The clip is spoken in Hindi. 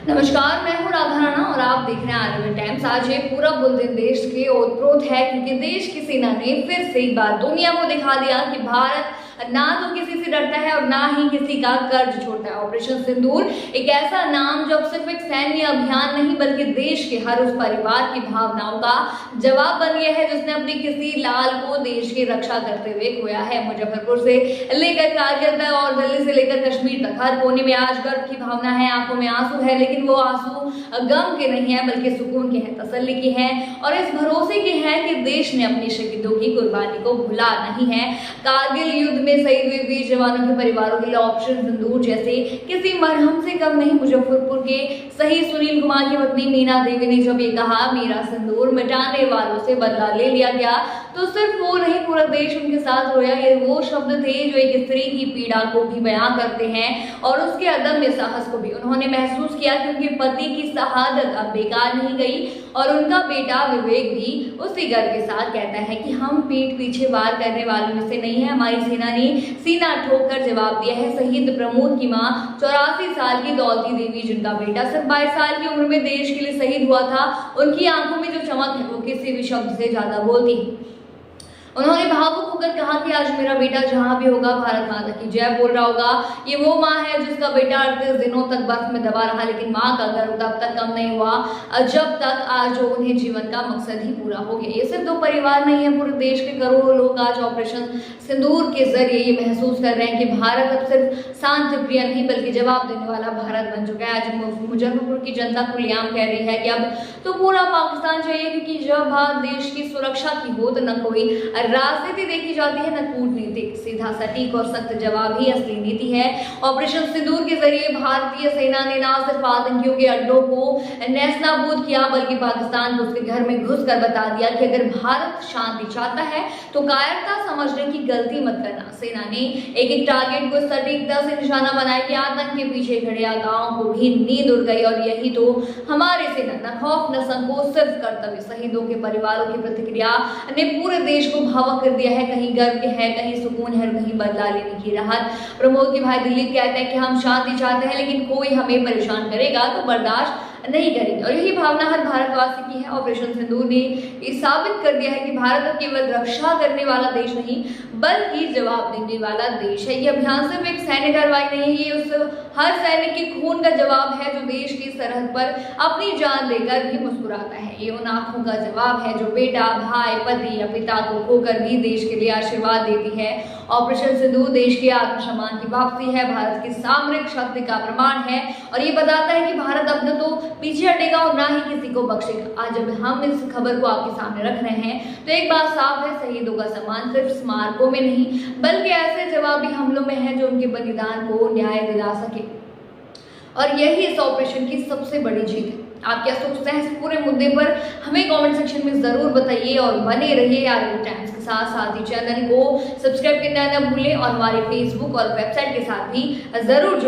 नमस्कार, मैं हूं राधा राणा और आप देख रहे हैं आर्मी टाइम्स। आज ये पूरा बुलेटिन देश के ओतप्रोत है क्योंकि देश की सेना ने फिर से एक बार दुनिया को दिखा दिया कि भारत ना तो किसी से डरता है और ना ही किसी का कर्ज छोड़ता है। ऑपरेशन सिंदूर एक ऐसा नाम जो अब सिर्फ एक सैन्य अभियान नहीं बल्कि देश के हर उस परिवार की भावनाओं का जवाब बन गया है जिसने अपनी किसी लाल को देश की रक्षा करते हुए खोया है। मुजफ्फरपुर से लेकर कारगिल तक और दिल्ली से लेकर कश्मीर तक हर कोने में आज गर्व की भावना है, आंखों में आंसू है, लेकिन वो आंसू गम के नहीं है बल्कि सुकून के हैं, तसल्ली के हैं और इस भरोसे के हैं कि देश ने अपने शहीदों की कुर्बानी को भुला नहीं है। कारगिल युद्ध में शहीद हुए वीर जवानों के परिवारों के लिए ऑपरेशन सिंदूर जैसे किसी मरहम से कम नहीं। मुजफ्फरपुर के शहीद सुनील कुमार की पत्नी मीना देवी ने जब ये कहा मेरा सिंदूर मिटाने वालों से बदला ले लिया गया, तो सिर्फ वो नहीं पूरा देश उनके साथ रोया। ये वो शब्द थे जो एक स्त्री की पीड़ा को भी बयां करते हैं और उसके अदम्य साहस को भी। उन्होंने महसूस किया कि उनके पति की शहादत अब बेकार नहीं गई और उनका बेटा विवेक भी उसी गर्व के साथ कहता है कि हम पीठ पीछे वार करने वालों में से नहीं है। हमारी सेना ने सीना ठोककर जवाब दिया है। शहीद प्रमोद की मां 84 साल की दौलती देवी, जिनका बेटा सिर्फ 22 साल की उम्र में देश के लिए शहीद हुआ था, उनकी आंखों में जो चमक है वो किसी भी शब्द से ज्यादा बोलती है। उन्होंने भावुक होकर कहा कि आज मेरा बेटा जहां भी होगा भारत माता की जय बोल रहा होगा। ये वो माँ है जिसका बेटा 38 दिनों तक बर्फ में दबा रहा, लेकिन माँ का गर्व तब तक कम नहीं हुआ जब तक आज उन्हें जीवन का मकसद ही पूरा हो गया। ये सिर्फ दो परिवार नहीं है, पूरे देश के करोड़ों लोग आज ऑपरेशन सिंदूर के जरिए ये महसूस कर रहे हैं कि भारत अब सिर्फ शांति प्रिय नहीं बल्कि जवाब देने वाला भारत बन चुका है। आज मुजफ्फरपुर की जनता खुलेआम कह रही है कि अब तो पूरा पाकिस्तान चाहिए, क्योंकि जब बात देश की सुरक्षा की हो तो न कोई राजनीति देखी जाती है न कूटनीतिक, सीधा सटीक और सख्त जवाब ही असली नीति है। ऑपरेशन सिंदूर के जरिए भारतीय सेना ने न सिर्फ आतंकियों के अड्डों को नेस्तनाबूद किया बल्कि पाकिस्तान को उसके घर में घुसकर बता दिया कि अगर भारत शांति चाहता है तो कायरता समझने की गलती मत करना। सेना ने एक एक टारगेट को सटीकता से निशाना बनाया कि आतंक के पीछे खड़े गांवों को भी नींद उड़ गई और यही तो हमारी सेना न खौफ न संकोच, सिर्फ कर्तव्य। शहीदों के परिवारों की प्रतिक्रिया ने पूरे देश को भावुक कर दिया है। कहीं गर्व के है, कहीं सुकून है, कहीं बदला लेने की राहत। प्रमोद के भाई दिलीप कहते हैं कि हम शांति चाहते हैं लेकिन कोई हमें परेशान करेगा तो बर्दाश्त नहीं करेंगे, और यही भावना हर भारतवासी की है। ऑपरेशन सिंदूर ने ये साबित कर दिया है कि भारत अब केवल रक्षा करने वाला देश नहीं बल्कि जवाब देने वाला देश है। ये अभियान सिर्फ एक सैन्य कार्रवाई नहीं है, ये उस हर सैनिक के खून का जवाब है जो देश की सरहद पर अपनी जान देकर भी मुस्कुराता है। ये उन आंखों का जवाब है जो बेटा, भाई, पति या पिता को खोकर भी देश के लिए आशीर्वाद देती है। ऑपरेशन सिंदूर देश के आत्मसम्मान की वापसी है, भारत की सामरिक शक्ति का प्रमाण है और ये बताता है कि भारत अब न तो पीछे हटेगा और ना ही किसी को बख्शेगा। आज जब हम इस खबर को आपके सामने रख रहे हैं तो एक बात साफ है, शहीदों का सम्मान सिर्फ स्मारकों में नहीं बल्कि ऐसे जवाबी हमलों में है जो उनके बलिदान को न्याय दिला सके, और यही इस ऑपरेशन की सबसे बड़ी जीत है। आप क्या सोचते हैं इस पूरे मुद्दे पर? हमें कमेंट सेक्शन में जरूर बताइए और बने रहिए आर्मी टाइम्स के साथ। साथ ही चैनल को सब्सक्राइब करना न भूलें और हमारे फेसबुक और वेबसाइट के साथ भी जरूर